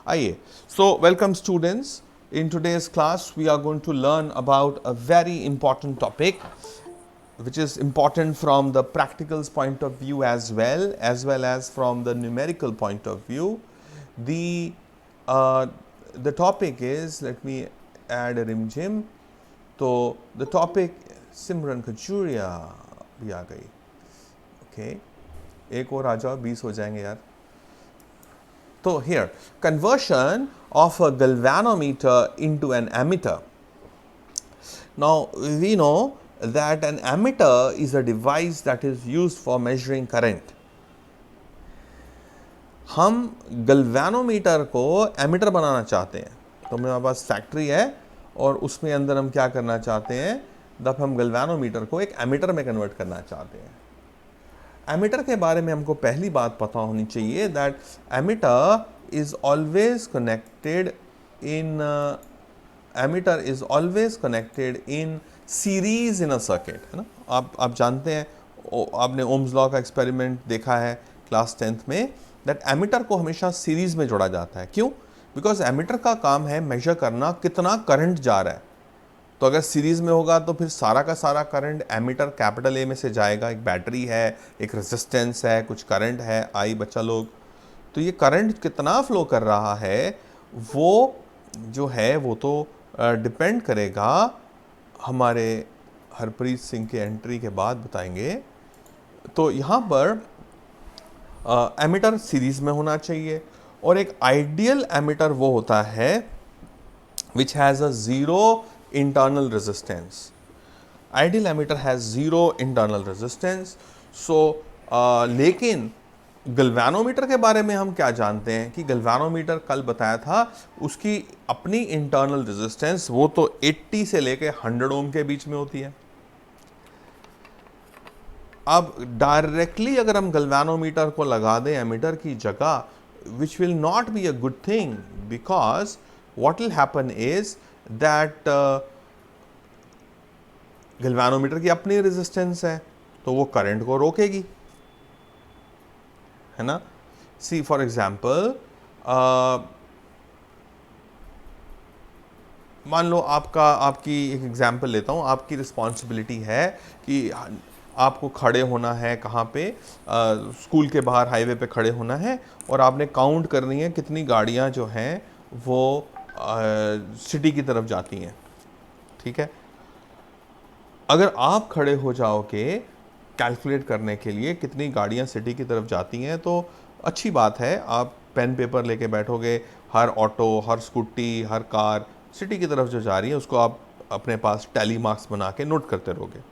आइए, so welcome students. In today's class, we are going to learn about a very important topic, which is important from the practicals point of view as well as from the numerical point of view. The uh, the topic is, let me add a rim jim. तो the topic सिमरन खजूरिया भी आ गई. Okay, एक और आ जाओ, 20 हो जाएंगे यार. So here, conversion of a galvanometer into an ammeter. Now we know that an ammeter is a device that is used for measuring current. हम गल्वेनोमीटर को एमीटर बनाना चाहते हैं. तो मेरे पास फैक्ट्री है और उसमें अंदर हम क्या करना चाहते हैं, तब हम गल्वेनोमीटर को एक एमीटर में कन्वर्ट करना चाहते हैं. एमीटर के बारे में हमको पहली बात पता होनी चाहिए that ammeter is always connected in series in a circuit, है ना. आप जानते हैं, आपने ओम्स लॉ का एक्सपेरिमेंट देखा है क्लास 10th में, दैट एमीटर को हमेशा सीरीज में जोड़ा जाता है. क्यों? बिकॉज एमीटर का काम है मेजर करना कितना करंट जा रहा है. तो अगर सीरीज में होगा तो फिर सारा का सारा करंट एमीटर कैपिटल ए में से जाएगा. एक बैटरी है, एक रेजिस्टेंस है, कुछ करंट है, आई बच्चा लोग. तो ये करंट कितना फ्लो कर रहा है वो जो है वो तो डिपेंड करेगा. हमारे हरप्रीत सिंह के एंट्री के बाद बताएंगे. तो यहाँ पर एमीटर सीरीज में होना चाहिए और एक आइडियल एमीटर वो होता है which has a zero internal resistance. Ideal emitter has zero internal resistance. So लेकिन गल्वेनोमीटर के बारे में हम क्या जानते हैं कि गल्वेनोमीटर कल बताया था उसकी अपनी इंटरनल रेजिस्टेंस वो तो 80 से लेके 100 ओम के बीच में होती है. अब डायरेक्टली अगर हम गल्वेनोमीटर को लगा दें एमीटर की जगह, which will not be a good thing, because what will happen is that गल्वेनोमीटर की अपनी रेजिस्टेंस है तो वो करंट को रोकेगी, है ना. सी फॉर एग्जाम्पल, मान लो आपकी एक एग्जाम्पल लेता हूँ. आपकी रिस्पॉन्सिबिलिटी है कि आपको खड़े होना है कहाँ पे, स्कूल के बाहर हाईवे पे खड़े होना है और आपने काउंट करनी है कितनी गाड़ियाँ जो हैं वो सिटी की तरफ जाती हैं. ठीक है, अगर आप खड़े हो जाओगे कैलकुलेट करने के लिए कितनी गाड़ियां सिटी की तरफ जाती हैं तो अच्छी बात है. आप पेन पेपर लेके बैठोगे, हर ऑटो, हर स्कूटी, हर कार सिटी की तरफ जो जा रही है उसको आप अपने पास टैली मार्क्स बना के नोट करते रहोगे.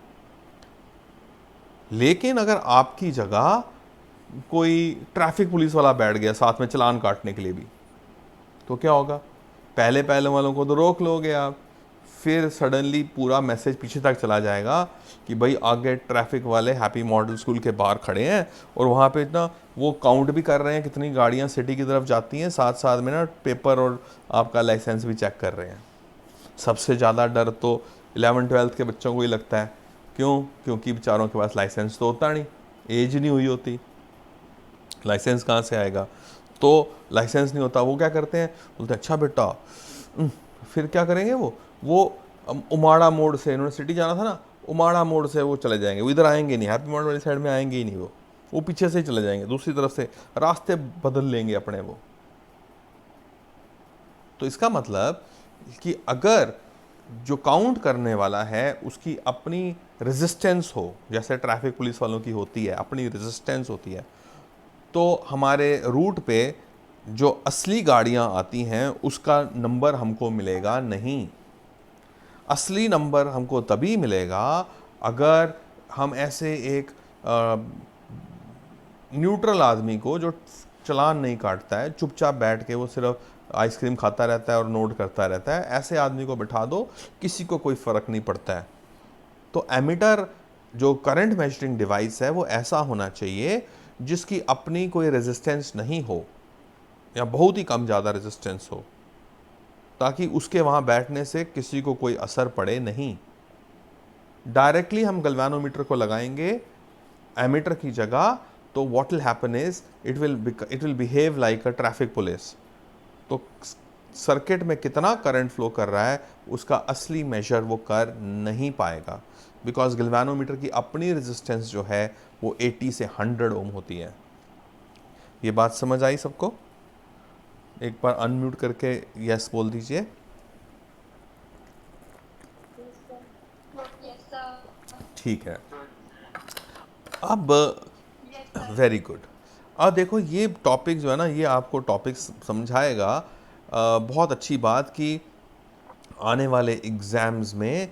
लेकिन अगर आपकी जगह कोई ट्रैफिक पुलिस वाला बैठ गया साथ में चलान काटने के लिए भी, तो क्या होगा? पहले वालों को तो रोक लोगे आप, फिर सडनली पूरा मैसेज पीछे तक चला जाएगा कि भाई आगे ट्रैफिक वाले हैप्पी मॉडल स्कूल के बाहर खड़े हैं और वहाँ पे इतना वो काउंट भी कर रहे हैं कितनी गाड़ियाँ सिटी की तरफ जाती हैं, साथ साथ में ना पेपर और आपका लाइसेंस भी चेक कर रहे हैं. सबसे ज़्यादा डर तो 11th-12th के बच्चों को ही लगता है. क्यों? क्योंकि बेचारों के पास लाइसेंस तो होता नहीं, एज नहीं हुई होती, लाइसेंस कहाँ से आएगा. तो लाइसेंस नहीं होता, वो क्या करते हैं, बोलते हैं अच्छा बेटा. फिर क्या करेंगे, वो उमाड़ा मोड़ से, इन्होंने सिटी जाना था ना, उमाड़ा मोड़ से वो चले जाएंगे. वो इधर आएंगे नहीं, हैप्पी मॉडल वाली साइड में आएंगे ही नहीं, वो पीछे से ही चले जाएंगे, दूसरी तरफ से रास्ते बदल लेंगे अपने वो. तो इसका मतलब कि अगर जो काउंट करने वाला है उसकी अपनी रेजिस्टेंस हो, जैसे ट्रैफिक पुलिस वालों की होती है, अपनी रेजिस्टेंस होती है, तो हमारे रूट पे जो असली गाड़ियां आती हैं उसका नंबर हमको मिलेगा नहीं. असली नंबर हमको तभी मिलेगा अगर हम ऐसे एक न्यूट्रल आदमी को जो चालान नहीं काटता है, चुपचाप बैठ के वो सिर्फ आइसक्रीम खाता रहता है और नोट करता रहता है, ऐसे आदमी को बिठा दो, किसी को कोई फ़र्क नहीं पड़ता है. तो एमीटर जो करंट मेजरिंग डिवाइस है वो ऐसा होना चाहिए जिसकी अपनी कोई रेजिस्टेंस नहीं हो या बहुत ही कम ज़्यादा रेजिस्टेंस हो, ताकि उसके वहाँ बैठने से किसी को कोई असर पड़े नहीं. डायरेक्टली हम गल्वेनोमीटर को लगाएंगे एमीटर की जगह तो what will happen is it will behave like a traffic police. तो सर्किट में कितना करंट फ्लो कर रहा है उसका असली मेजर वो कर नहीं पाएगा, बिकॉज गैल्वेनोमीटर की अपनी रेजिस्टेंस जो है वो 80 से 100 ओम होती है। ये बात समझ आई सबको? एक बार अनम्यूट करके यस बोल दीजिए। ठीक है। अब वेरी गुड। अब देखो ये टॉपिक जो है ना, ये आपको टॉपिक समझाएगा बहुत अच्छी बात कि आने वाले एग्ज़ाम्स में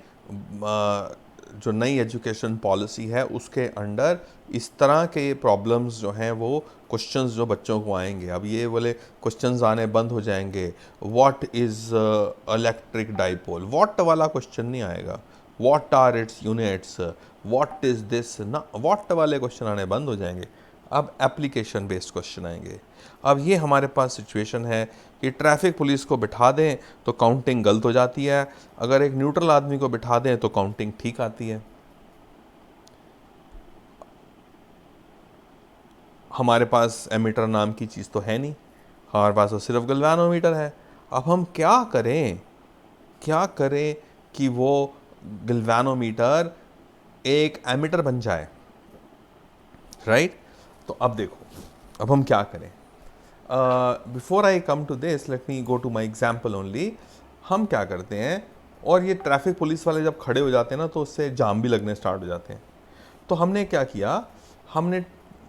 जो नई एजुकेशन पॉलिसी है उसके अंडर इस तरह के प्रॉब्लम्स जो हैं वो क्वेश्चंस जो बच्चों को आएंगे, अब ये वाले क्वेश्चंस आने बंद हो जाएंगे। What is electric dipole, what वाला क्वेश्चन नहीं आएगा। What are its units, what is this ना, व्हाट वाले क्वेश्चन आने बंद हो जाएंगे। अब एप्लीकेशन बेस्ड क्वेश्चन आएंगे। अब ये हमारे पास सिचुएशन है कि ट्रैफिक पुलिस को बिठा दें तो काउंटिंग गलत हो जाती है, अगर एक न्यूट्रल आदमी को बिठा दें तो काउंटिंग ठीक आती है। हमारे पास एमीटर नाम की चीज़ तो है नहीं, हमारे पास तो सिर्फ गैल्वेनोमीटर है। अब हम क्या करें कि वो गैल्वेनोमीटर एक एमीटर बन जाए, राइट? तो अब देखो अब हम क्या करें। Before I come to this let me go to my example only. हम क्या करते हैं, और ये ट्रैफिक पुलिस वाले जब खड़े हो जाते हैं ना तो उससे जाम भी लगने स्टार्ट हो जाते हैं। तो हमने क्या किया, हमने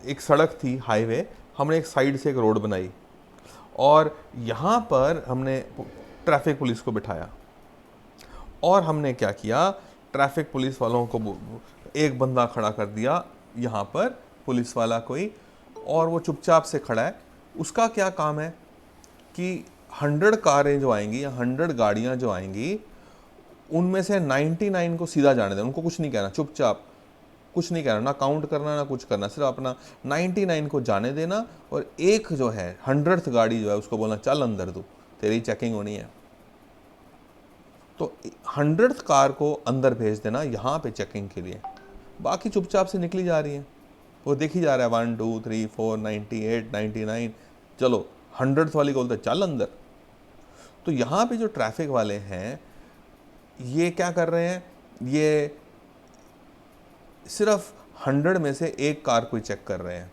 एक सड़क थी हाईवे, हमने एक साइड से एक रोड बनाई और यहाँ पर हमने ट्रैफिक पुलिस को बिठाया और हमने क्या किया, ट्रैफिक पुलिस वालों को एक बंदा खड़ा कर दिया यहाँ पर, पुलिस वाला कोई, और वो चुपचाप से खड़ा है। उसका क्या काम है कि 100 कारें जो आएंगी या 100 गाड़ियाँ जो आएंगी उनमें से 99 को सीधा जाने देना, उनको कुछ नहीं कहना, चुपचाप कुछ नहीं कहना, ना काउंट करना ना कुछ करना, सिर्फ अपना 99 को जाने देना। और एक जो है 100th गाड़ी जो है उसको बोलना चल अंदर तू, तेरी चेकिंग होनी है। तो 100th कार को अंदर भेज देना यहाँ पे चेकिंग के लिए, बाकी चुपचाप से निकली जा रही है, वो देखी जा रहा है 1 2 3 4 98 99, चलो 100th वाली को बोलते चल अंदर। तो यहाँ पे जो ट्रैफिक वाले हैं ये क्या कर रहे हैं, ये सिर्फ 100 में से एक कार को चेक कर रहे हैं।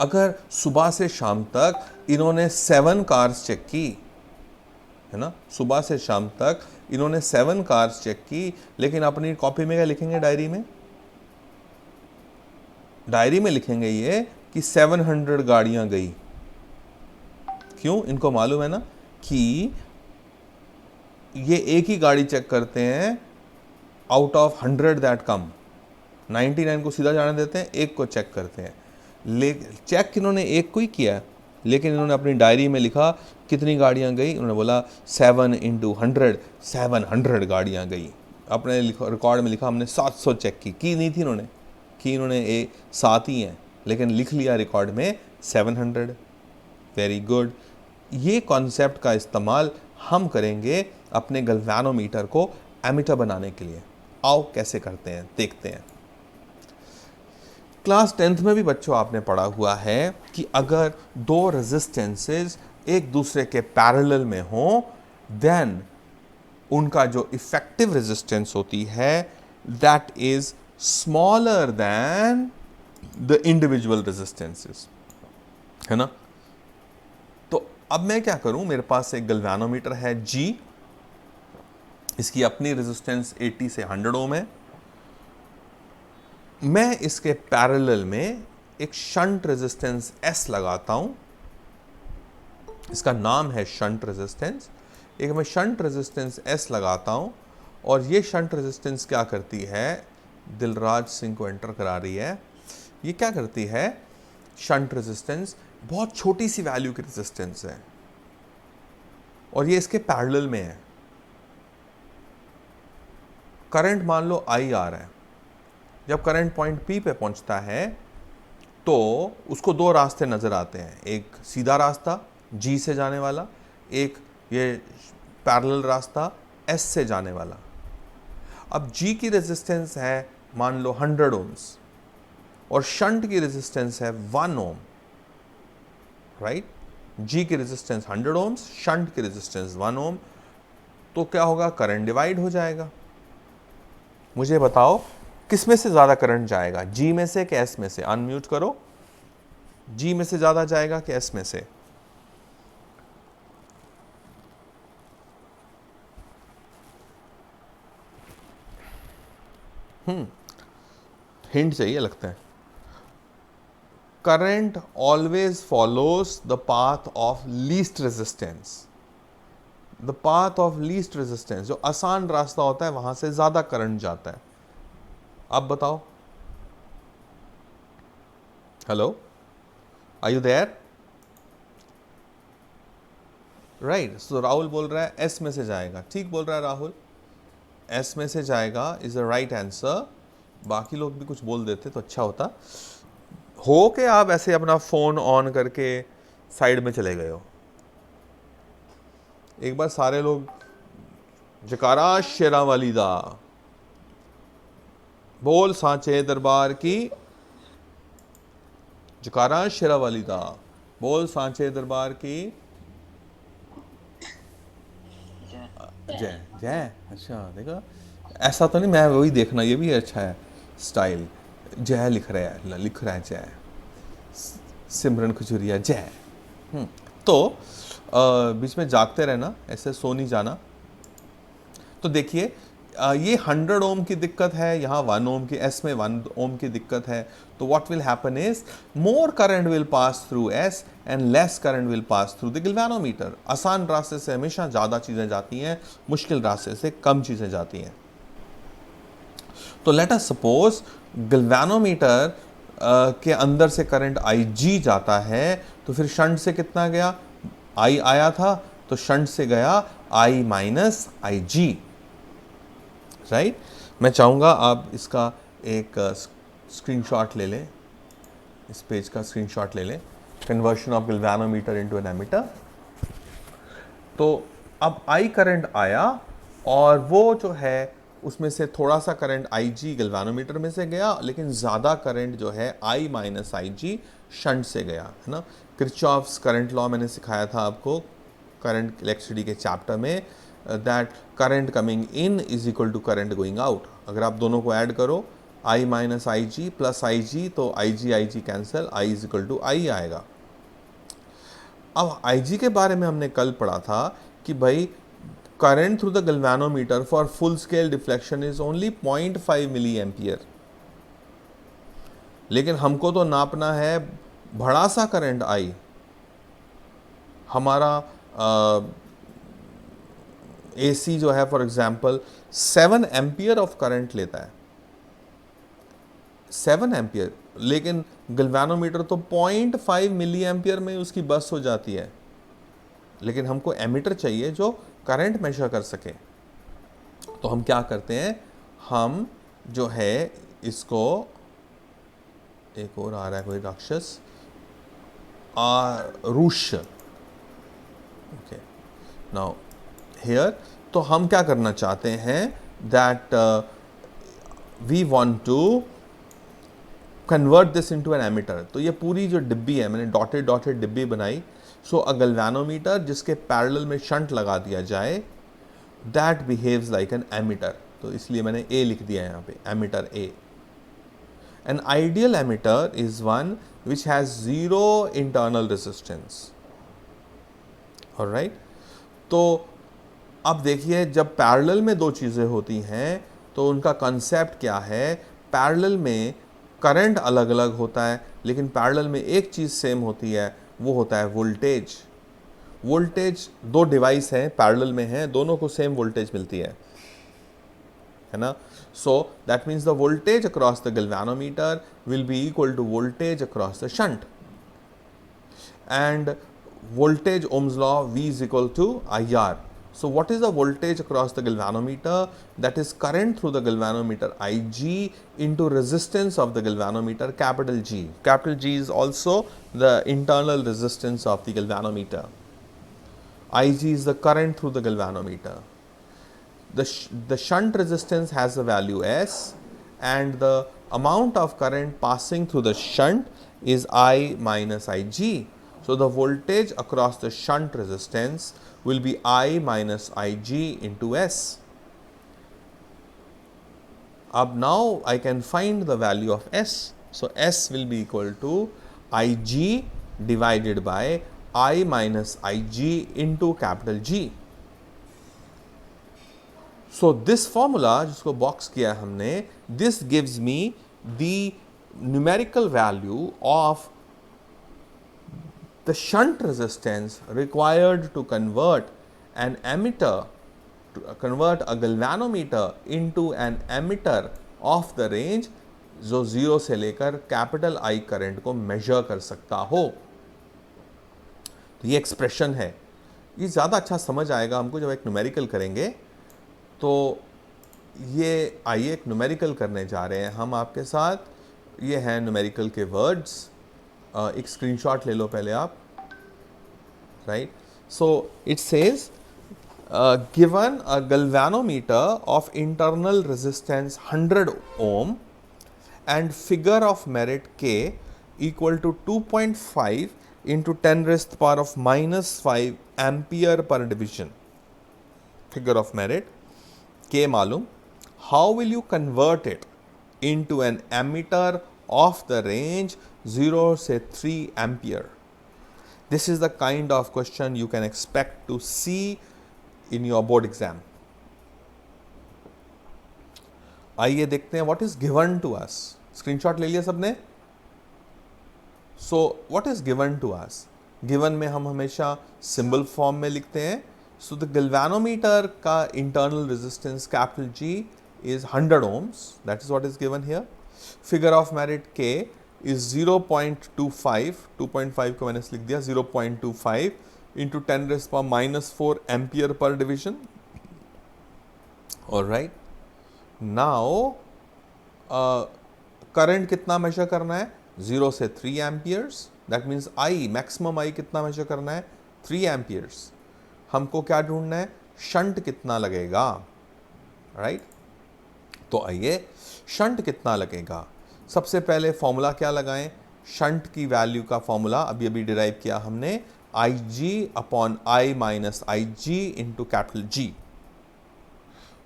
अगर सुबह से शाम तक इन्होंने 7 कार्स चेक की है ना, सुबह से शाम तक इन्होंने 7 कार्स चेक की, लेकिन अपनी कॉपी में क्या लिखेंगे, डायरी में लिखेंगे ये कि 700 गाड़ियां गई। क्यों? इनको मालूम है ना कि ये एक ही गाड़ी चेक करते हैं आउट ऑफ 100 दैट कम, 99 को सीधा जाने देते हैं, एक को चेक करते हैं। चेक इन्होंने एक को ही किया, लेकिन इन्होंने अपनी डायरी में लिखा कितनी गाड़ियां गई, उन्होंने बोला 7 × 100, 700 गाड़ियां गई। अपने रिकॉर्ड में लिखा हमने 700 चेक की नहीं थी इन्होंने, कि इन्होंने 7 ही हैं, लेकिन लिख लिया रिकॉर्ड में 700। Very good. ये कॉन्सेप्ट का इस्तेमाल हम करेंगे अपने गैल्वेनोमीटर को एमीटर बनाने के लिए। आओ कैसे करते हैं देखते हैं। क्लास 10th में भी बच्चों आपने पढ़ा हुआ है कि अगर 2 रेजिस्टेंसेस एक दूसरे के पैरेलल में हो, देन उनका जो इफेक्टिव रेजिस्टेंस होती है that is smaller than the individual resistances, है ना। तो अब मैं क्या करूं, मेरे पास एक गैल्वेनोमीटर है G, इसकी अपनी रेजिस्टेंस 80 से 100 ओम है। मैं इसके पैरेलल में एक शंट रेजिस्टेंस S लगाता हूं, इसका नाम है शंट रेजिस्टेंस। एक मैं शंट रेजिस्टेंस S लगाता हूं और ये शंट रेजिस्टेंस क्या करती है, दिलराज सिंह को एंटर करा रही है। ये क्या करती है, शंट रेजिस्टेंस बहुत छोटी सी वैल्यू की रेजिस्टेंस है और ये इसके पैरेलल में है। करंट मान लो I आ रहा है, जब करंट पॉइंट P पे पहुंचता है तो उसको 2 रास्ते नजर आते हैं, एक सीधा रास्ता G से जाने वाला, एक ये पैरेलल रास्ता S से जाने वाला। अब G की रेजिस्टेंस है मान लो 100 ओम्स और शंट की रेजिस्टेंस है 1 ओम, राइट। G की रेजिस्टेंस 100 ओम्स, शंट की रेजिस्टेंस 1 ओम, तो क्या होगा, करंट डिवाइड हो जाएगा। मुझे बताओ किस में से ज्यादा करंट जाएगा, G में से कि S में से? अनम्यूट करो। G में से ज्यादा जाएगा कि S में से? हिंट चाहिए लगता है। Current always follows the path of least resistance. The path of least resistance, जो आसान रास्ता होता है वहां से ज्यादा करंट जाता है। अब बताओ, hello, are you there? Right, so Rahul बोल रहा है एस में से जाएगा। ठीक बोल रहा है राहुल, एस में से जाएगा इज द राइट आंसर। बाकी लोग भी कुछ बोल देते तो अच्छा होता। हो के आप ऐसे अपना फोन ऑन करके साइड में चले गए हो? एक बार सारे लोग जकारा शेरा वाली दा, बोल सांचे दरबार की, जकारा शेरा वाली दा, बोल सांचे दरबार की जय जय। अच्छा देखा, ऐसा तो नहीं, मैं वही देखना, ये भी अच्छा है स्टाइल। जय लिख रहा है जय, सिमरन खजूरिया जय। तो बीच में जागते रहना, ऐसे सो नहीं जाना। तो देखिए ये 100 ओम की दिक्कत है, यहाँ 1 ओम की, एस में 1 ओम की दिक्कत है। तो what will happen is more current will pass through S and less current will pass through the galvanometer. आसान रास्ते से हमेशा ज़्यादा चीज़ें जाती हैं, मुश्किल रास्ते से कम चीज़ें जाती हैं। तो लेट अस सपोज गैल्वेनोमीटर के अंदर से करंट IG जाता है, तो फिर शंट से कितना गया, I आया था, तो शंट से गया I माइनस IG। राइट, मैं चाहूँगा आप इसका एक स्क्रीनशॉट ले लें, इस पेज का स्क्रीनशॉट ले लें, conversion of galvanometer into an ammeter. तो अब I करंट आया और वो जो है उसमें से थोड़ा सा करंट IG गैल्वेनोमीटर में से गया, लेकिन ज़्यादा करंट जो है I माइनस IG शंट से गया, है ना। किरचॉफ्स करंट लॉ मैंने सिखाया था आपको करंट इलेक्ट्रिसिटी के चैप्टर में, that current coming in is equal to current going out. अगर आप दोनों को ऐड करो, I minus IG plus IG, तो IG cancel, I is equal to I आएगा। अब IG के बारे में हमने कल पढ़ा था कि भाई current through the galvanometer for full scale deflection is only 0.5 milli ampere, लेकिन हमको तो नापना है बड़ा सा करंट I। हमारा AC जो है for example 7 ampere of current लेता है, 7 एम्पियर, लेकिन गैल्वेनोमीटर तो 0.5 मिली एम्पियर में उसकी बस हो जाती है। लेकिन हमको एमीटर चाहिए जो करंट मेजर कर सके। तो हम क्या करते हैं, हम जो है इसको, एक और आ रहा है कोई राक्षस, रूश, ओके, नाउ हियर, तो हम क्या करना चाहते हैं, that we want to convert this into an ammeter. तो ये पूरी जो डिब्बी है, मैंने डॉटेड डिब्बी बनाई। सो अ गैल्वेनोमीटर जिसके पैरेलल में शंट लगा दिया जाए, that behaves like an ammeter. तो इसलिए मैंने ए लिख दिया है यहाँ पे, ammeter A. An ideal ammeter is one which has 0 internal resistance. Alright, तो अब देखिए जब पैरेलल में दो चीज़ें होती हैं तो उनका कंसेप्ट क्या है। पैरेलल में करंट अलग अलग होता है, लेकिन पैरेलल में एक चीज़ सेम होती है, वो होता है वोल्टेज। वोल्टेज, दो डिवाइस हैं पैरेलल में हैं, दोनों को सेम वोल्टेज मिलती है ना। So that means the voltage across the galvanometer will be equal to voltage across the shunt, and voltage Ohm's law V is equal to IR. So what is the voltage across the galvanometer? That is current through the galvanometer IG into resistance of the galvanometer, capital G. Capital G is also the internal resistance of the galvanometer. IG is the current through the galvanometer. The shunt resistance has the value S, and the amount of current passing through the shunt is I minus IG. So the voltage across the shunt resistance will be I minus Ig into S. Now I can find the value of S. So S will be equal to Ig divided by I minus Ig into capital G. So this formula जिसको box किया हमने, this gives me the numerical value of the shunt resistance required to convert an emitter, to convert a galvanometer into an emitter of the range जो 0 से लेकर capital I current को major कर सकता हो. तो ये एक्सप्रेशन है. ये ज़्यादा अच्छा समझ आएगा हमको जब एक न्यूमेरिकल करेंगे. तो ये आइए एक न्यूमेरिकल करने जा रहे हैं हम आपके साथ. ये हैं न्यूमेरिकल के वर्ड्स. एक स्क्रीनशॉट ले लो पहले आप. Right. So it says given a galvanometer of internal resistance 100 ohm and figure of merit K equal to 2.5 into 10 raised to the power of minus 5 ampere per division. Figure of merit K मालूम. How will you convert it into an emitter of the range 0 से 3 ampere? This is the kind of question you can expect to see in your board exam. आइए देखते हैं what is given to us. Screenshot ले लिया सबने. So what is given to us. Given में हम हमेशा सिंबल फॉर्म में लिखते हैं. सो द गैल्वेनोमीटर का internal resistance capital G is 100 ohms. That is what is given here. Figure of merit K is 0.25. 2.5 को मैंने लिख दिया 0.25 into 10 raised to the power minus 4 ampere per division. Alright. Now current कितना measure करना है. 0 से 3 amperes. That means I maximum I कितना measure करना है. 3 एम्पियर्स. हमको क्या ढूंढना है. शंट कितना लगेगा. राइट. तो आइए शंट कितना लगेगा. सबसे पहले फॉर्मूला क्या लगाएं. शंट की वैल्यू का फॉर्मूला अभी डिराइव किया हमने. I g upon I minus I g into capital G.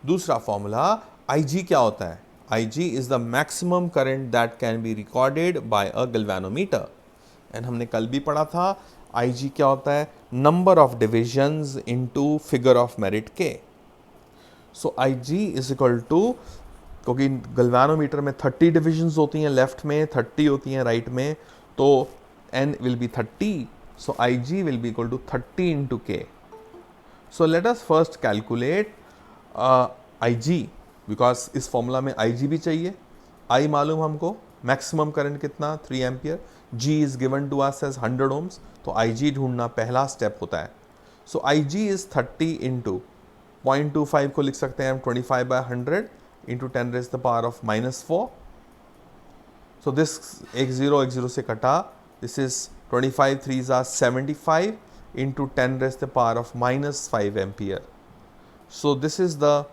दूसरा फॉर्मूला आई जी क्या होता है. Ig is the maximum current that can be recorded by a galvanometer. And हमने कल भी पढ़ा था Ig क्या होता है. Number of divisions into figure of merit K. So Ig is equal to, क्योंकि गैल्वेनोमीटर में 30 डिविजन्स होती हैं लेफ्ट में, 30 होती हैं राइट में, तो N will be 30. So Ig will be equal to 30 into K. So let us first calculate Ig. Because इस फॉर्मूला में आई जी भी चाहिए. आई मालूम हमको. मैक्सिमम करंट कितना 3 ampere. G is given to us as 100 ohms. तो आई जी ढूंढना पहला स्टेप होता है. सो आई जी इज 30 इंटू 0.25 को लिख सकते हैं हम 25/100 into 10 raised to the power of minus 4. So this एक जीरो से कटा. This is 25 3s are 75 into 10 raised to the power of minus 5 ampere. So this is the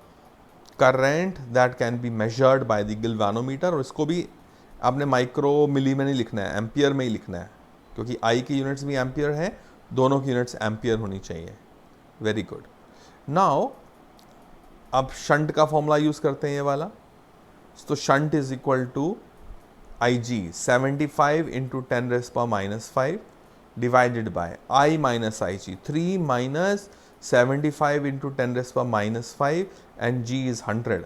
current that can be measured by the galvanometer. और इसको भी आपने micro मिली में नहीं लिखना है, एम्पियर में ही लिखना है, क्योंकि आई की यूनिट्स भी एम्पियर हैं. दोनों की यूनिट्स एम्पियर होनी चाहिए. Very good. नाउ अब शंट का फॉर्मूला यूज करते हैं ये वाला. तो shunt is equal to I G 75 into 10 raised to the power minus 5 divided by I minus I G 3 minus 75 into 10 raised to the power minus 5 and G is 100.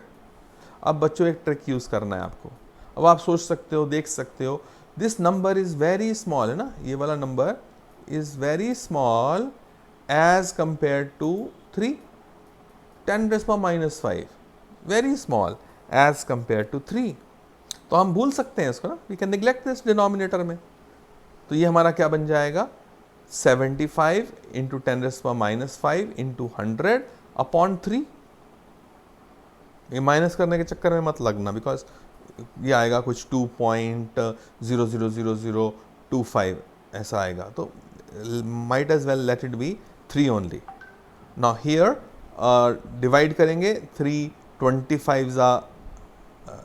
अब बच्चों एक trick use करना है आपको. अब आप सोच सकते हो, देख सकते हो, this number is very small है ना. ये वाला number is very small as compare to 3. 10 raised to the power minus 5 very small as compare to 3. तो हम भूल सकते हैं इसको ना. We can neglect this denominator में. तो ये हमारा क्या बन जाएगा. 75 into 10 raised to the power minus 5 into 100 upon 3. ये माइनस करने के चक्कर में मत लगना, बिकॉज ये आएगा कुछ 2.0000025 ऐसा आएगा. तो might as well let it be 3 only. Now here divide करेंगे. 3 25s are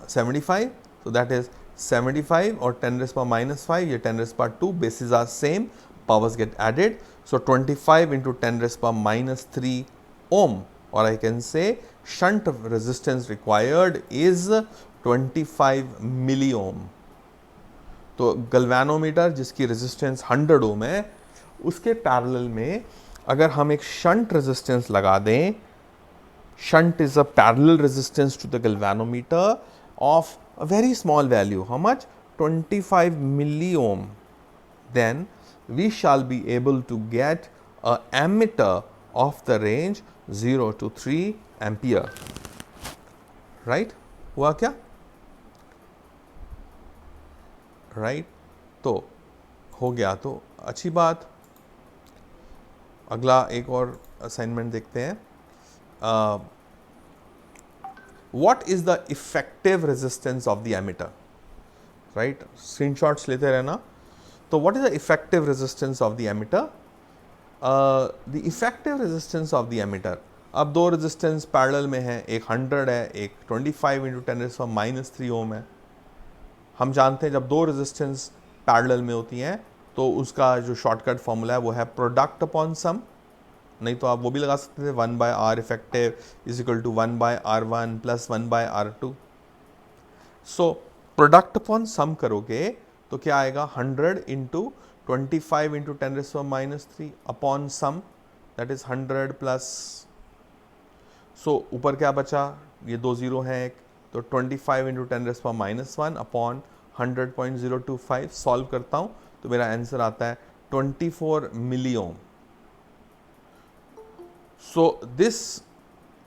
75. So that is 75 और 10 raised to the power minus 5. ये 10 raised to the power 2. Bases are same. powers get added. So 25 into 10 raised power minus 3 ohm, or I can say shunt resistance required is 25 milli ohm. तो गल्वेनोमीटर जिसकी resistance 100 ओम है, उसके parallel में अगर हम एक shunt resistance लगा दें, shunt is a parallel resistance to the galvanometer of a very small value. How much? 25 milliohm. Then we shall be able to get a ammeter of the range 0 to 3 ampere. Right? हुआ क्या? Right? तो हो गया, तो अच्छी बात. अगला एक और असाइनमेंट देखते हैं. What is the effective resistance of the ammeter? Right? Screenshots लेते रहना. तो what is the effective resistance of the ammeter? The effective resistance of the ammeter, अब दो रेजिस्टेंस पैरेलल में है, एक 100 है, एक 25 इंटू 10 रेज़ पावर माइनस 3 ओम है. हम जानते हैं जब दो रेजिस्टेंस पैरेलल में होती हैं तो उसका जो शॉर्टकट फॉर्मूला है वो है प्रोडक्ट अपॉन सम. नहीं तो आप वो भी लगा सकते थे 1 by R effective is equal to 1 by R1 plus 1 by R2. So product upon sum करोगे तो क्या आएगा? 100 into 25 into 10 raise power minus 3 upon sum, that is 100 plus. So ऊपर क्या बचा? ये दो जीरो हैं एक, तो 25 into 10 raise power minus 1 upon 100.025. Solve करता हूँ तो मेरा आंसर आता है 24 मिली ओम. So this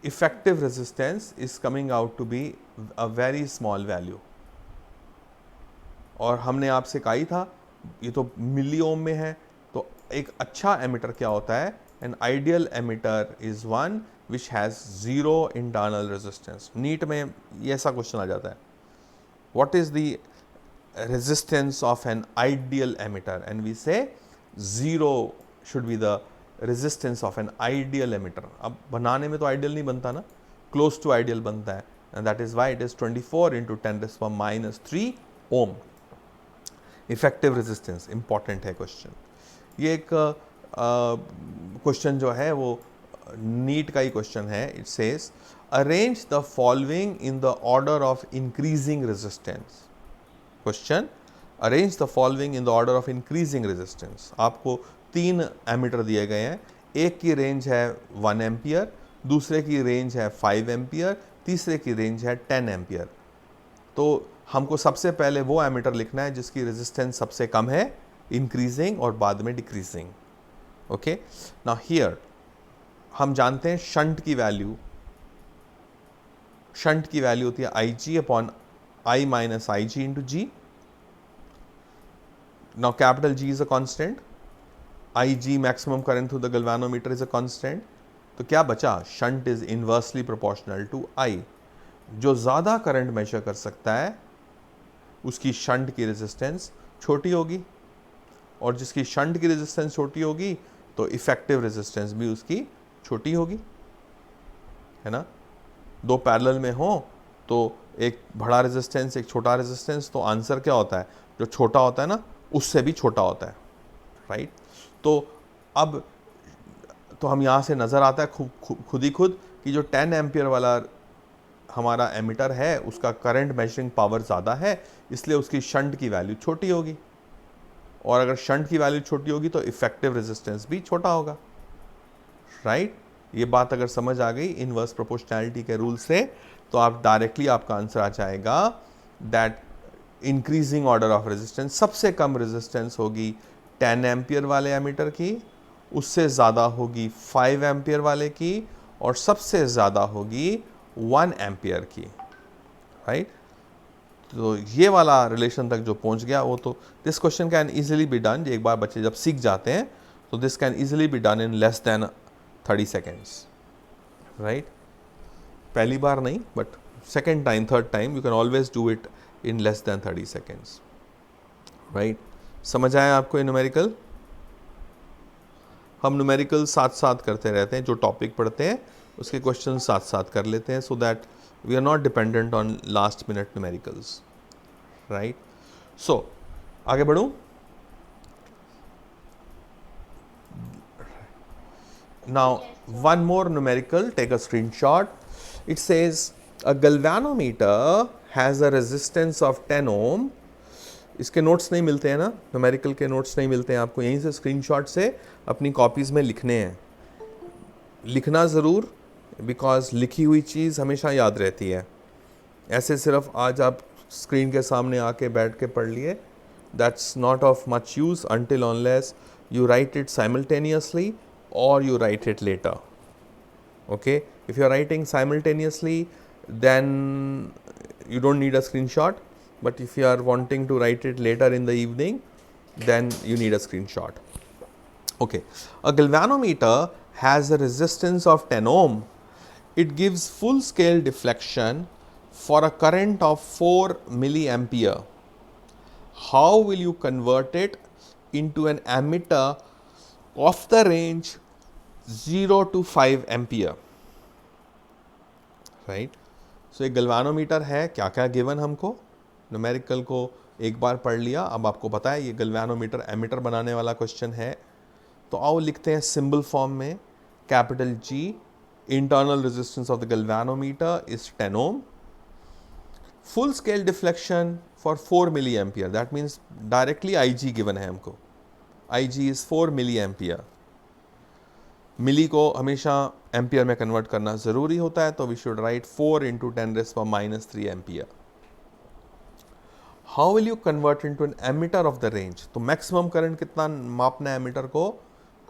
effective resistance is coming out to be a very small value. और हमने आपसे कहा ही था ये तो मिली ओम में है, तो एक अच्छा एमिटर क्या होता है? An ideal emitter is one which has zero internal resistance. NEET में ये ऐसा क्वेश्चन आ जाता है. What is the resistance of an ideal emitter? And we say zero should be the resistance of an ideal emitter. अब बनाने में तो ideal नहीं बनता ना, क्लोज टू आइडियल बनता है, and that is why it is 24 into 10 raised power minus 3 ohm. Effective resistance important है क्वेश्चन. ये एक क्वेश्चन जो है वो नीट का ही क्वेश्चन है. It says arrange the following in the order of increasing resistance. Question, arrange the following in the order of increasing resistance. आपको 3 ammeter दिए गए हैं. एक की रेंज है 1 एम्पियर, दूसरे की रेंज है 5 एम्पियर, तीसरे की रेंज है 10 एम्पियर. तो हमको सबसे पहले वो एमीटर लिखना है जिसकी रेजिस्टेंस सबसे कम है, इंक्रीजिंग, और बाद में डिक्रीजिंग. ओके, नाउ हियर हम जानते हैं शंट की वैल्यू होती है IG upon I minus IG into G. Now capital G is a constant, IG maximum current through the galvanometer is a constant. तो क्या बचा? Shunt is inversely proportional to I. जो ज़्यादा करंट मेजर कर सकता है उसकी शंट की रेजिस्टेंस छोटी होगी, और जिसकी शंट की रेजिस्टेंस छोटी होगी तो इफेक्टिव रेजिस्टेंस भी उसकी छोटी होगी, है ना. दो पैरेलल में हो तो एक बड़ा रेजिस्टेंस एक छोटा रेजिस्टेंस, तो आंसर क्या होता है? जो छोटा होता है ना उससे भी छोटा होता है. राइट? तो अब तो हम यहाँ से नज़र आता है खुद ही खुद कि जो 10 एम्पियर वाला हमारा एमीटर है उसका करंट मेजरिंग पावर ज़्यादा है, इसलिए उसकी शंट की वैल्यू छोटी होगी, और अगर शंट की वैल्यू छोटी होगी तो इफेक्टिव रेजिस्टेंस भी छोटा होगा. राइट? ये बात अगर समझ आ गई इनवर्स प्रोपोर्शनैलिटी के रूल से, तो आप डायरेक्टली आपका आंसर आ जाएगा that increasing order of resistance, सबसे कम रेजिस्टेंस होगी 10 एम्पियर वाले एमीटर की, उससे ज़्यादा होगी 5 एम्पियर वाले की, और सबसे ज़्यादा होगी 1 एम्पियर की. राइट? तो ये वाला रिलेशन तक जो पहुंच गया वो तो this question can easily be done. एक बार बच्चे जब सीख जाते हैं तो this can easily be done in less than 30 seconds. Right? पहली बार नहीं, but second time third time you can always do it in less than 30 seconds. Right? समझ आया आपको ये न्यूमेरिकल? हम न्यूमेरिकल साथ साथ करते रहते हैं, जो टॉपिक पढ़ते हैं उसके क्वेश्चन साथ साथ कर लेते हैं, so that we are not dependent on last minute numericals. Right? So आगे बढ़ूं. Now, one more numerical, take a screenshot. It says a galvanometer has a resistance of 10 ohm. इसके नोट्स नहीं मिलते हैं ना, न्यूमेरिकल के नोट्स नहीं मिलते हैं आपको, यहीं से स्क्रीनशॉट से अपनी कॉपीज़ में लिखने हैं। लिखना ज़रूर, बिकॉज लिखी हुई चीज़ हमेशा याद रहती है। ऐसे सिर्फ आज आप स्क्रीन के सामने आके बैठ के पढ़ लिए, that's not of much use until unless you write it simultaneously or you write it later. Okay, if you are writing simultaneously, then you don't need a screenshot, but if you are wanting to write it later in the evening, then you need a screenshot. Okay, a galvanometer has a resistance of 10 ohm. It gives full scale deflection for a current of 4 milliampere. How will you convert it into an ammeter of the range 0 to 5 ampere? Right? So एक गल्वानोमीटर है, क्या क्या given हमको, numerical को एक बार पढ़ लिया, अब आपको पता है ये गल्वानोमीटर एमीटर बनाने वाला क्वेश्चन है। तो आओ लिखते हैं सिंबल फॉर्म में, capital G, internal resistance of the galvanometer is 10 ohm, full scale deflection for 4 milli ampere, that means directly IG given है हमको, IG is 4 milli ampere. Milli को हमेशा एम्पियर में कन्वर्ट करना ज़रूरी होता है, तो we should write 4 × 10⁻³ ampere. How will you convert into an ammeter of the range? तो मैक्सिमम करंट कितना मापना है एमीटर को?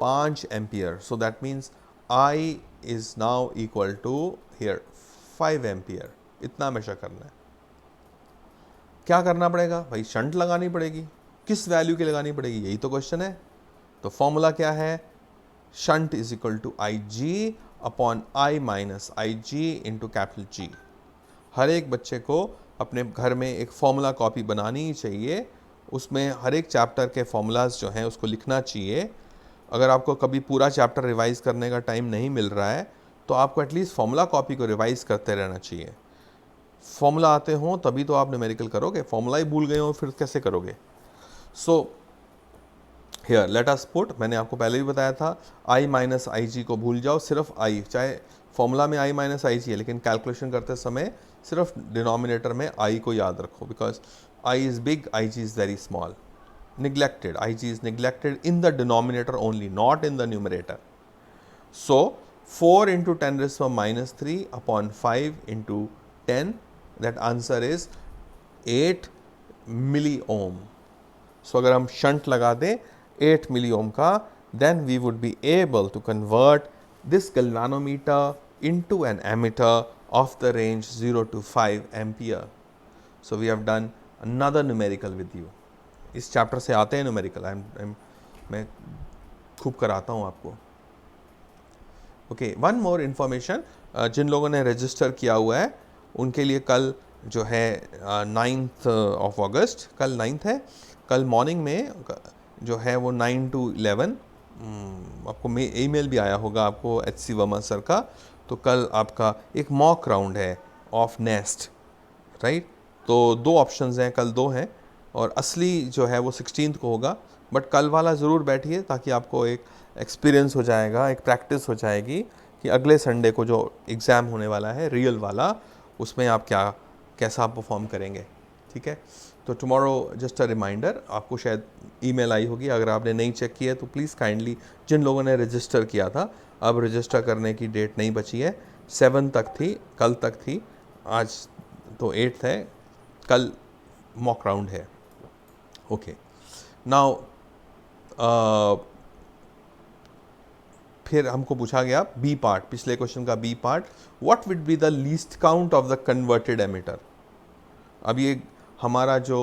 5 ampere. So that means I is now equal to here 5 ampere. इतना मेजर करना है। क्या करना पड़ेगा भाई? शंट लगानी पड़ेगी। किस वैल्यू की लगानी पड़ेगी, यही तो क्वेश्चन है। तो फॉर्मूला क्या है? Shunt is equal to IG upon I minus IG into capital G। हर एक बच्चे को अपने घर में एक फॉर्मूला कॉपी बनानी ही चाहिए, उसमें हर एक चैप्टर के फॉर्मूलाज जो हैं उसको लिखना चाहिए। अगर आपको कभी पूरा चैप्टर रिवाइज करने का टाइम नहीं मिल रहा है तो आपको एटलीस्ट फॉर्मूला कॉपी को रिवाइज करते रहना चाहिए। फॉर्मूला आते हों तभी तो आप न्यूमेरिकल करोगे, फॉर्मूला ही भूल गए हो फिर कैसे करोगे? So here let us put, मैंने आपको पहले भी बताया था, I माइनस IG को भूल जाओ, सिर्फ I, चाहे फॉर्मूला में I माइनस IG है लेकिन कैलकुलेशन करते समय सिर्फ डिनोमिनेटर में I को याद रखो, because I is big, IG is very small. neglected, IG is neglected in the denominator only, not in the numerator. So 4 × 10⁻³ upon 5 × 10, that answer is 8 milli ohm. So अगर हम shunt लगा दें 8 milli ohm का, then we would be able to convert this galvanometer into an ammeter of the range 0 to 5 ampere. So we have done another numerical with you. इस chapter से आते हैं numerical, मैं खूब कराता हूँ आपको। ओके, वन मोर इन्फॉर्मेशन, जिन लोगों ने रजिस्टर किया हुआ है उनके लिए कल जो है 9th of August, कल 9th है, कल मॉर्निंग में जो है वो 9 to 11, आपको ईमेल भी आया होगा आपको HC वर्मा सर का। तो कल आपका एक मॉक राउंड है ऑफ नेस्ट, राइट? तो 2 ऑप्शंस हैं, कल 2 हैं, और असली जो है वो 16th को होगा, बट कल वाला ज़रूर बैठिए ताकि आपको एक एक्सपीरियंस हो जाएगा, एक प्रैक्टिस हो जाएगी कि अगले संडे को जो एग्ज़ाम होने वाला है रियल वाला, उसमें आप कैसा परफॉर्म करेंगे। ठीक है, तो टुमारो जस्ट अ रिमाइंडर, आपको शायद ईमेल आई होगी, अगर आपने नहीं चेक किया तो प्लीज़ काइंडली, जिन लोगों ने रजिस्टर किया था, अब रजिस्टर करने की डेट नहीं बची है, 7 तक थी, कल तक थी, आज तो 8th है, कल मॉक राउंड है। ओके, नाउ फिर हमको पूछा गया बी पार्ट, पिछले क्वेश्चन का B part, what would be the least count of the converted ammeter. अब ये हमारा जो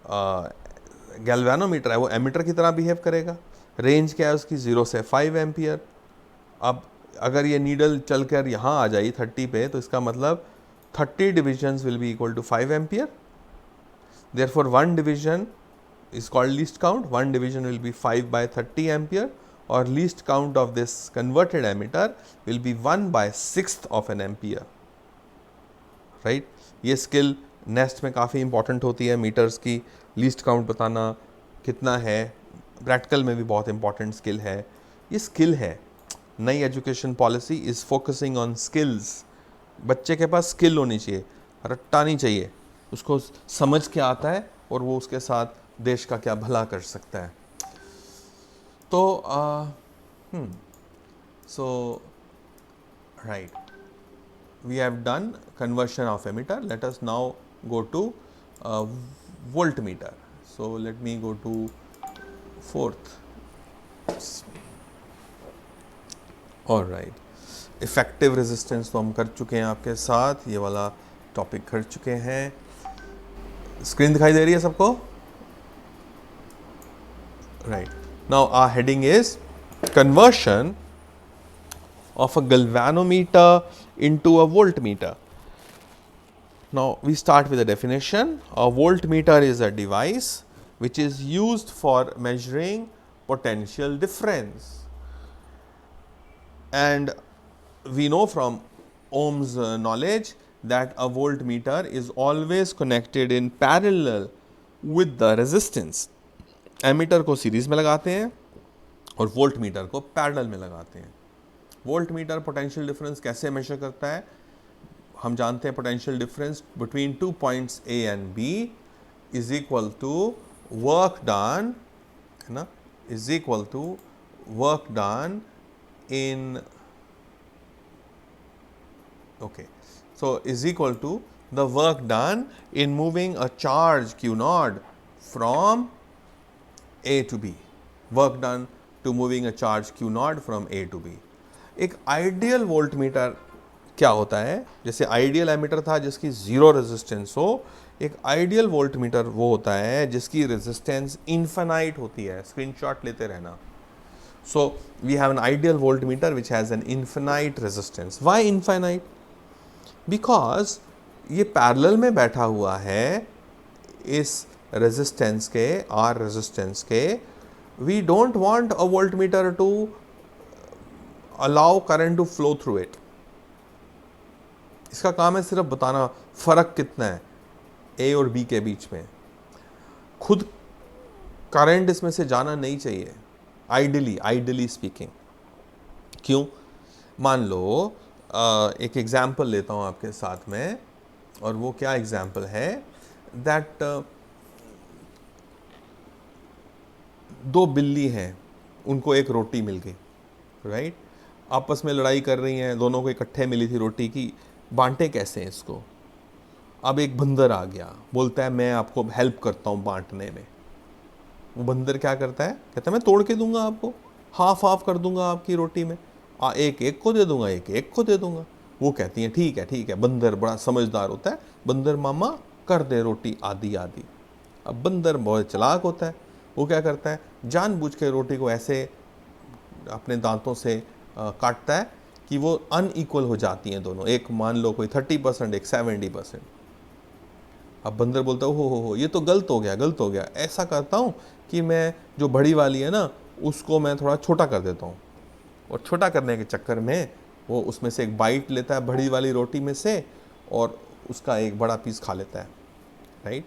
गैल्वेनोमीटर है वो एमीटर की तरह बिहेव करेगा। रेंज क्या है उसकी? 0 से 5 एम्पियर। अब अगर ये नीडल चलकर यहाँ आ जाए 30 पे, तो इसका मतलब 30 divisions will be equal to 5 ampere. Therefore, 1 division is called least count. 1 division will be 5/30 ampere, or least count of this converted ammeter will be 1/6 of an ampere. Right? ये स्किल नेस्ट में काफ़ी important होती है, metres की least count बताना कितना है, practical में भी बहुत इंपॉर्टेंट स्किल है। ये स्किल है, नई education policy is focusing on skills. बच्चे के पास स्किल होनी चाहिए, रट्टा नहीं चाहिए, उसको समझ के आता है और वो उसके साथ देश का क्या भला कर सकता है। तो सो right, we have done conversion of emitter. Let us now go to voltmeter. So let me go to fourth. All right, effective resistance तो हम कर चुके हैं आपके साथ, ये वाला टॉपिक कर चुके हैं। स्क्रीन दिखाई दे रही है सबको? Right. Now our heading is conversion of a galvanometer into a voltmeter. Now we start with a definition. A voltmeter is a device which is used for measuring potential difference, and we know from Ohm's knowledge that a voltmeter is always connected in parallel with the resistance. Ammeter को series में लगाते हैं और volt meter को parallel में लगाते हैं। Voltmeter potential difference कैसे मेजर करता है? हम जानते हैं potential difference between 2 points A and B is equal to work done, है ना, is equal to work done in, okay, so is equal to the work done in moving a charge q naught from A to B, work done to moving a charge q naught from A to B. एक ideal voltmeter क्या होता है? जैसे ideal ammeter था जिसकी zero resistance हो, एक ideal voltmeter वो होता है जिसकी रेजिस्टेंस इनफाइनाइट होती है। स्क्रीनशॉट लेते रहना। So we have an ideal voltmeter which has an infinite resistance. Why infinite? Because ये पैरेलल में बैठा हुआ है इस रेजिस्टेंस के, आर रेजिस्टेंस के। We don't want a voltmeter to allow current to flow through it. इसका काम है सिर्फ बताना फर्क कितना है ए और बी के बीच में। खुद करंट इसमें से जाना नहीं चाहिए आइडियली स्पीकिंग। क्यों? मान लो एक एग्जाम्पल लेता हूँ आपके साथ में, और वो क्या एग्जाम्पल है? दैट दो बिल्ली हैं, उनको एक रोटी मिल गई, राइट? आपस में लड़ाई कर रही हैं, दोनों को इकट्ठे मिली थी रोटी की, बांटे कैसे हैं इसको? अब एक बंदर आ गया, बोलता है मैं आपको हेल्प करता हूँ बांटने में। वो बंदर क्या करता है? कहता है मैं तोड़ के दूंगा आपको, हाफ हाफ कर दूंगा आपकी रोटी में, एक एक को दे दूंगा, एक एक को दे दूंगा। वो कहती हैं ठीक है ठीक है। बंदर बड़ा समझदार होता है, बंदर मामा कर दे रोटी आधी आधी। अब बंदर बहुत चालाक होता है, वो क्या करता है? जानबूझ के रोटी को ऐसे अपने दांतों से काटता है कि वो अनइक्वल हो जाती हैं दोनों। एक मान लो कोई 30%, एक 70%। अब बंदर बोलता है हो ये तो गलत हो गया। ऐसा करता हूँ कि मैं जो बड़ी वाली है ना उसको मैं थोड़ा छोटा कर देता हूँ, और छोटा करने के चक्कर में वो उसमें से एक बाइट लेता है बड़ी वाली रोटी में से और उसका एक बड़ा पीस खा लेता है, राइट?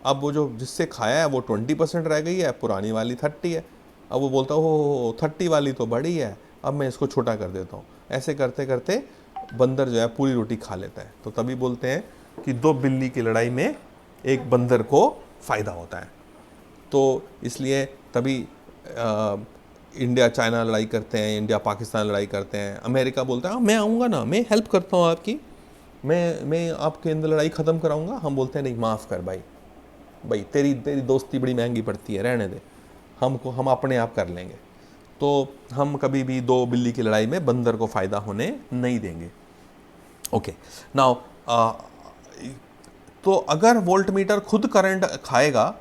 अब वो जो जिससे खाया है वो 20% रह गई है, पुरानी वाली 30 है। अब वो बोलता है हो 30 वाली तो बड़ी है, अब मैं इसको छोटा कर देता हूँ। ऐसे करते करते बंदर जो है पूरी रोटी खा लेता है। तो तभी बोलते हैं कि दो बिल्ली की लड़ाई में एक बंदर को फ़ायदा होता है। तो इसलिए तभी इंडिया चाइना लड़ाई करते हैं, इंडिया पाकिस्तान लड़ाई करते हैं, अमेरिका बोलता है मैं आऊँगा ना, मैं हेल्प करता हूँ आपकी, मैं आपके अंदर लड़ाई ख़त्म कराऊँगा। हम बोलते हैं नहीं माफ़ कर भाई तेरी दोस्ती बड़ी महंगी पड़ती है, रहने दे, हम अपने आप कर लेंगे। तो हम कभी भी दो बिल्ली की लड़ाई में बंदर को फ़ायदा होने नहीं देंगे। ओके नाउ तो अगर वोल्टमीटर खुद करंट खाएगा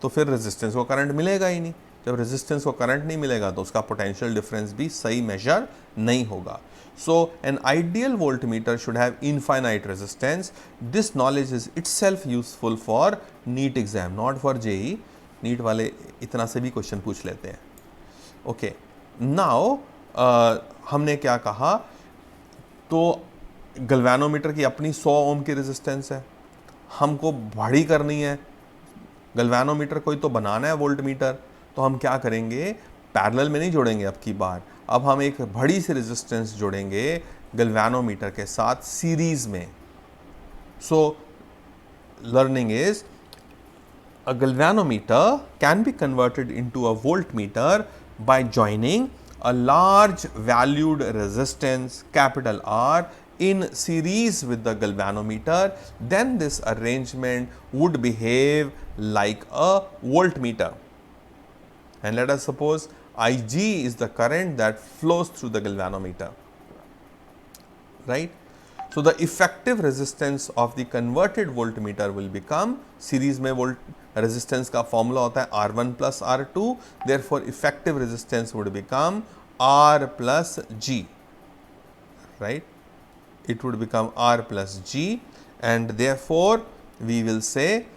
तो फिर रेजिस्टेंस को करंट मिलेगा ही नहीं। जब रेजिस्टेंस को करंट नहीं मिलेगा तो उसका पोटेंशियल डिफरेंस भी सही मेजर नहीं होगा। So an ideal voltmeter should have infinite resistance. This knowledge is itself useful for NEET exam, not for JEE. NEET वाले इतना से भी क्वेश्चन पूछ लेते हैं। ओके नाउ हमने क्या कहा? तो गल्वेनोमीटर की अपनी 100 ओम की रेजिस्टेंस है, हमको बड़ी करनी है, गल्वेनोमीटर कोई तो बनाना है वोल्टमीटर। तो हम क्या करेंगे? पैरेलल में नहीं जोड़ेंगे अब की बार, अब हम एक बड़ी सी रेजिस्टेंस जोड़ेंगे गैल्वेनोमीटर के साथ सीरीज में. सो learning is a galvanometer can be converted into a voltmeter by joining a large valued resistance capital R in series with the galvanometer. Then this arrangement would behave like a voltmeter. And let us suppose Ig is the current that flows through the galvanometer, right? So the effective resistance of the converted voltmeter will become, series में volt resistance का formula होता है R1 plus R2, therefore effective resistance would become R plus G, right? It would become R plus G, and therefore we will say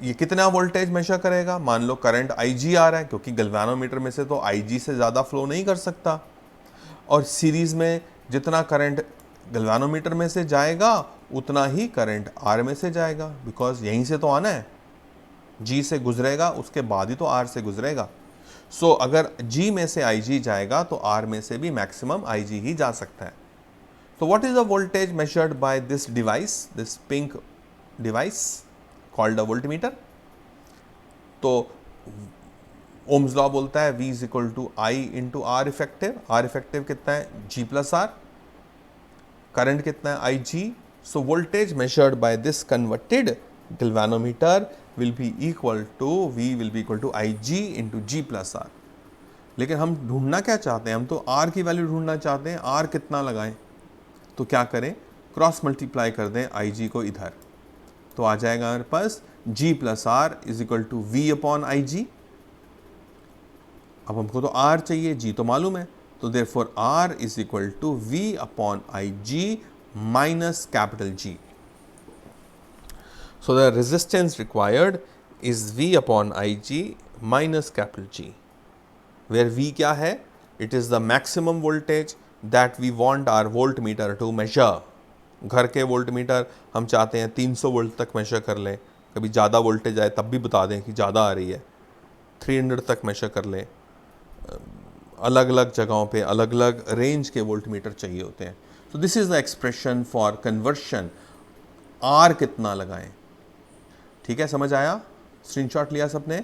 ये कितना voltage measure करेगा. मान लो current Ig आ रहा है, क्योंकि गैल्वेनोमीटर में से तो Ig से ज़्यादा फ्लो नहीं कर सकता, और सीरीज में जितना करंट गैल्वेनोमीटर में से जाएगा उतना ही करंट R में से जाएगा, बिकॉज यहीं से तो आना है, G से गुजरेगा उसके बाद ही तो R से गुजरेगा. सो अगर G में से Ig जाएगा तो R में से भी मैक्सिमम Ig ही जा सकता है. तो what is the voltage measured by this device, this pink device called a voltmeter. तो ओम्स लॉ बोलता है V is equal to I into R effective. R effective कितना है, G प्लस R. करंट कितना है, Ig. So voltage measured by this converted galvanometer will be equal to V will be equal to Ig into G plus R. लेकिन हम ढूंढना क्या चाहते हैं, हम तो R की वैल्यू ढूंढना चाहते हैं. R कितना लगाएं, तो क्या करें, क्रॉस मल्टीप्लाई कर दें Ig को इधर, तो आ जाएगा हमारे पास G plus R is equal to V upon Ig. अब हमको तो R चाहिए, G तो मालूम है, तो therefore R is equal to V upon Ig minus capital G. So the resistance required is V upon Ig minus capital G, where V क्या है, it is the maximum voltage that we want our voltmeter to measure. घर के voltmeter हम चाहते हैं 300 volt तक major कर लें, कभी ज़्यादा वोल्टेज आए तब भी बता दें कि ज़्यादा आ रही है, 300 तक मेजर कर लें. अलग अलग जगहों पे अलग अलग रेंज के वोल्टमीटर चाहिए होते हैं. So this is the expression for conversion. R कितना लगाएं, ठीक है, समझ आया, स्क्रीनशॉट लिया सबने.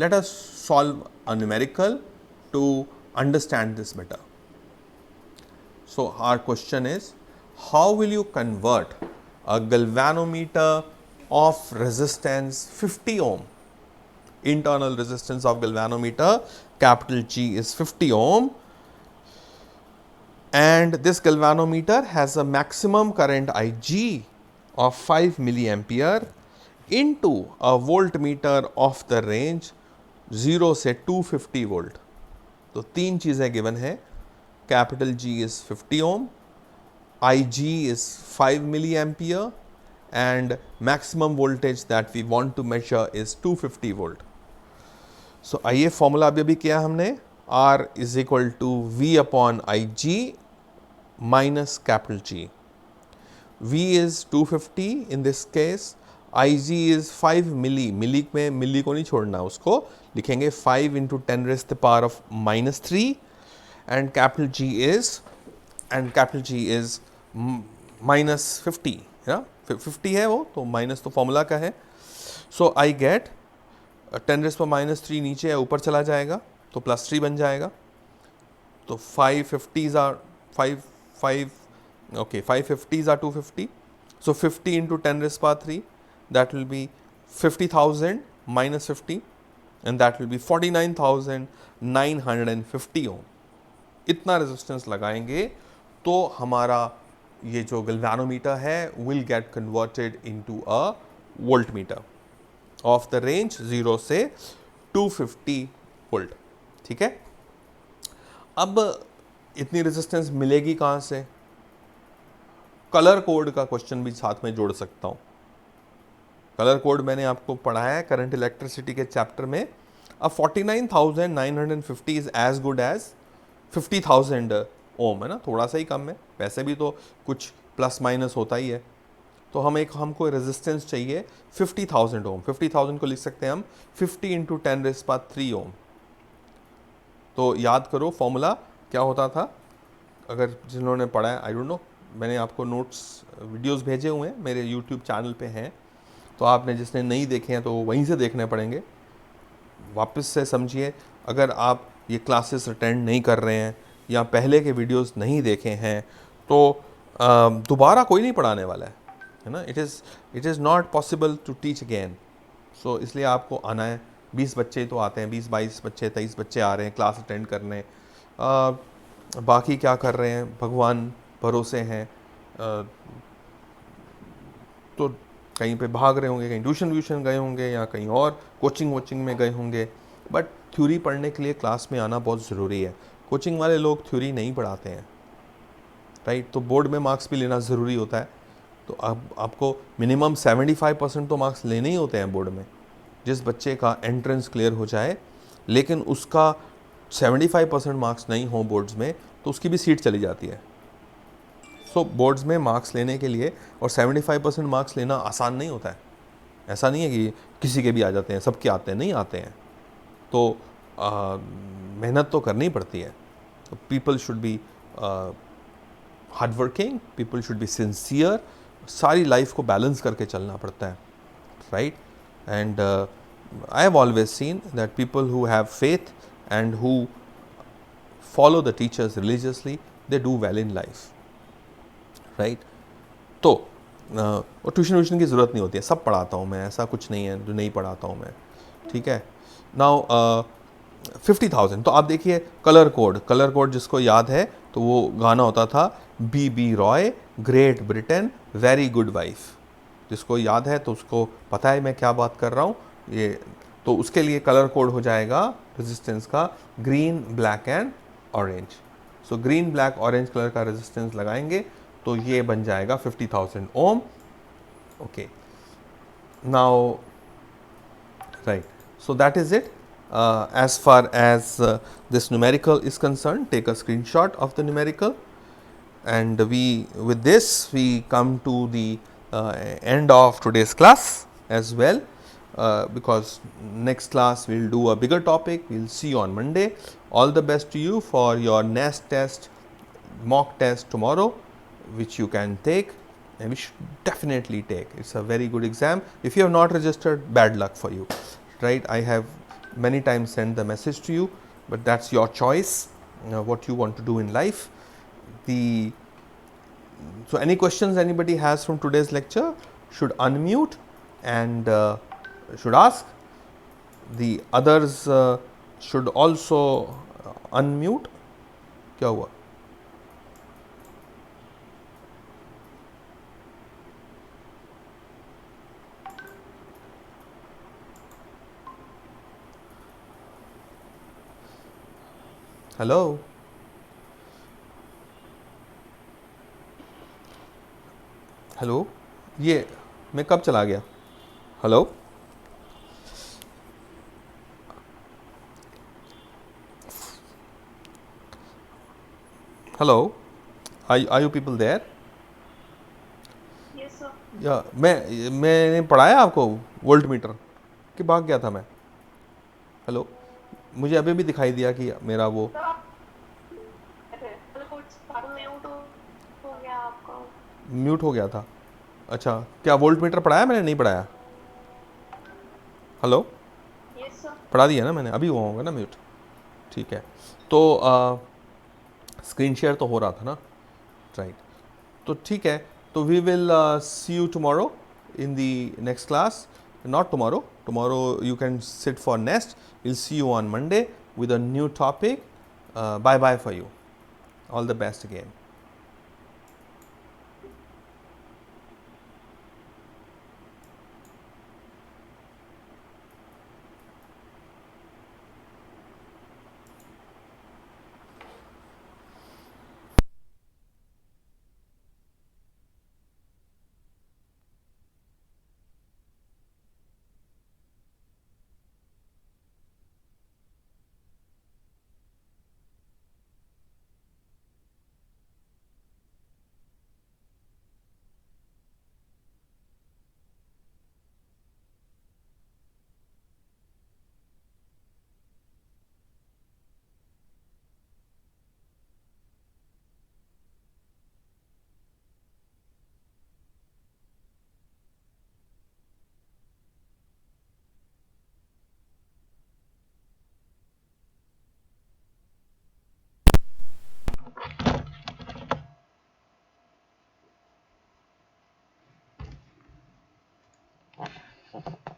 Let us solve a numerical to understand this better. So our question is, how will you convert a galvanometer of resistance 50 ohm, internal resistance of galvanometer capital G is 50 ohm, and this galvanometer has a maximum current Ig of 5 milliampere into a voltmeter of the range 0 से 250 volt. तो तीन चीज़ें given है, capital G is 50 ohm, Ig is 5 milliampere, and maximum voltage that we want to measure is 250 volt. सो आइए formula अभी किया हमने, R is equal to V upon Ig minus capital G. V is 250 in this case, Ig is 5 milli, milli में milli को नहीं छोड़ना, उसको लिखेंगे 5 into 10 raise the power of -3, and capital G is -50, है ना, 50 है वो, तो माइनस तो फॉर्मूला का है. सो आई गेट 10 रेज़ पर -3 नीचे है, ऊपर चला जाएगा तो +3 बन जाएगा. तो 550s are 250. So 50 into 10 raised power 3, that will be 50,000 minus 50, and that will be 49,950 ohm. इतना रेजिस्टेंस लगाएंगे तो हमारा ये जो गैल्वेनोमीटर है will get converted into a voltmeter of the range 0 से 250 वोल्ट. ठीक है, अब इतनी रेजिस्टेंस मिलेगी कहाँ से? कलर कोड का क्वेश्चन भी साथ में जोड़ सकता हूँ. कलर कोड मैंने आपको पढ़ाया है करंट इलेक्ट्रिसिटी के चैप्टर में. अब 49,950 इज एज गुड एज 50,000 ओम, है ना, थोड़ा सा ही कम है, वैसे भी तो कुछ प्लस माइनस होता ही है. तो हमको रेजिस्टेंस चाहिए 50,000 ओम. 50,000 को लिख सकते हैं हम 50 इंटू 10 रेज़ पावर 3 ओम. तो याद करो फॉर्मूला क्या होता था, अगर जिन्होंने पढ़ा है, आई डोंट नो, मैंने आपको नोट्स वीडियोस भेजे हुए हैं, मेरे यूट्यूब चैनल पे हैं, तो आपने जिसने नहीं देखे हैं तो वहीं से देखने पड़ेंगे। वापस से समझिए, अगर आप ये क्लासेस अटेंड नहीं कर रहे हैं या पहले के वीडियोस नहीं देखे हैं तो दोबारा कोई नहीं पढ़ाने वाला है ना। It is not possible to teach again. So इसलिए आपको आना है। 20 बच्चे तो आते हैं, 20-22 बच्चे 23 बच्चे आ रहे हैं क्लास अटेंड करने। बाकी क्या कर रहे हैं भगवान भरोसे हैं। तो कहीं पे भाग रहे होंगे, कहीं ट्यूशन व्यूशन गए होंगे या कहीं और कोचिंग वोचिंग में गए होंगे, बट थ्योरी पढ़ने के लिए क्लास में आना बहुत ज़रूरी है। कोचिंग वाले लोग थ्योरी नहीं पढ़ाते हैं, राइट। तो बोर्ड में मार्क्स भी लेना ज़रूरी होता है। तो अब आपको मिनिमम 75% तो मार्क्स लेने ही होते हैं बोर्ड में। जिस बच्चे का एंट्रेंस क्लियर हो जाए लेकिन उसका 75% मार्क्स नहीं हो बोर्ड्स में, तो उसकी भी सीट चली जाती है। सो बोर्ड्स में मार्क्स लेने के लिए, और 75% मार्क्स लेना आसान नहीं होता है। ऐसा नहीं है कि किसी के भी आ जाते हैं, सबके आते हैं, नहीं आते हैं। तो मेहनत तो करनी पड़ती है। तो people should be hard working, people should be sincere. सारी लाइफ को बैलेंस करके चलना पड़ता है, right. And I have always seen that people who have faith and who follow the teachers religiously, they do well in life, right. तो और tuition व्यूशन की ज़रूरत नहीं होती है, सब पढ़ाता हूँ मैं, ऐसा कुछ नहीं है जो नहीं पढ़ाता हूँ मैं, ठीक है। नाउ 50,000, तो आप देखिए कलर कोड जिसको याद है तो वो गाना होता था, B Roy, Great Britain, very good wife. जिसको याद है तो उसको पता है मैं क्या बात कर रहा हूँ ये। तो उसके लिए कलर कोड हो जाएगा रेजिस्टेंस का green black and orange. So green black orange colour का रेजिस्टेंस लगाएंगे तो ये बन जाएगा 50,000 ohm. Okay, now right, so that is it. As far as this numerical is concerned, take a screenshot of the numerical, and we, with this we come to the end of today's class as well, because next class we'll do a bigger topic. We'll see you on Monday. All the best to you for your NAST test, mock test tomorrow, which you can take and we should definitely take. It's a very good exam. If you have not registered, bad luck for you, right? I have many times sent the message to you, but that's your choice, what you want to do in life. So any questions anybody has from today's lecture should unmute and should ask. The others should also unmute. क्या हुआ? Hello, hello, ये मैं कब चला गया? Hello, hello, are you people there? Yes sir. या मैंने पढ़ाया आपको वोल्ट मीटर कि भाग गया था मैं? हेलो, मुझे अभी भी दिखाई दिया कि मेरा वो तो आप थे मतलब कुछ म्यूट हो गया आपका। म्यूट हो गया था। अच्छा, क्या वोल्ट मीटर पढ़ाया मैंने? नहीं पढ़ाया। Hello, yes sir. पढ़ा दिया ना मैंने, अभी हुआ होगा ना म्यूट, ठीक है। तो स्क्रीन शेयर तो हो रहा था ना, राइट। तो ठीक है, तो we will see you tomorrow in the next class. Not tomorrow, tomorrow you can sit for next, will see you on Monday with a new topic. Bye bye for you. All the best again. अच्छा